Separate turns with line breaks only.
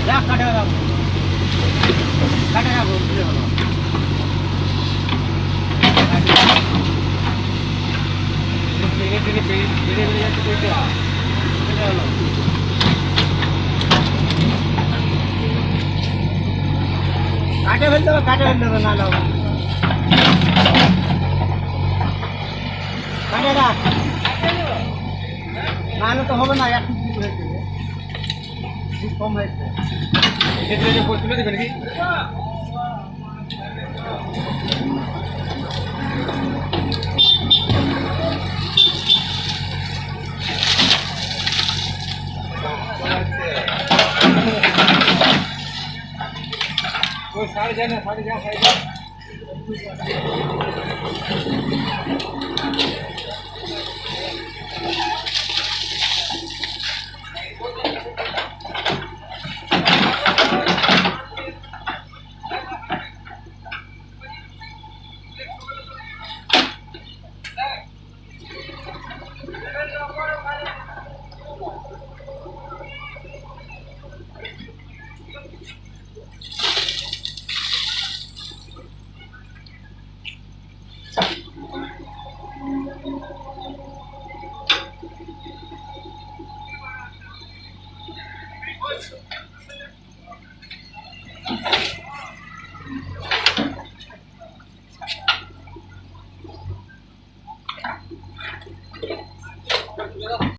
या काट्यावर काटे ফেলতে না লাও কাটেটা নাহলে তো হবে না একটু কম হয়েছে এক্ষেত্রে যে তুলে দেবে নাকি साढ़े जाना साढ़े जा साढ़े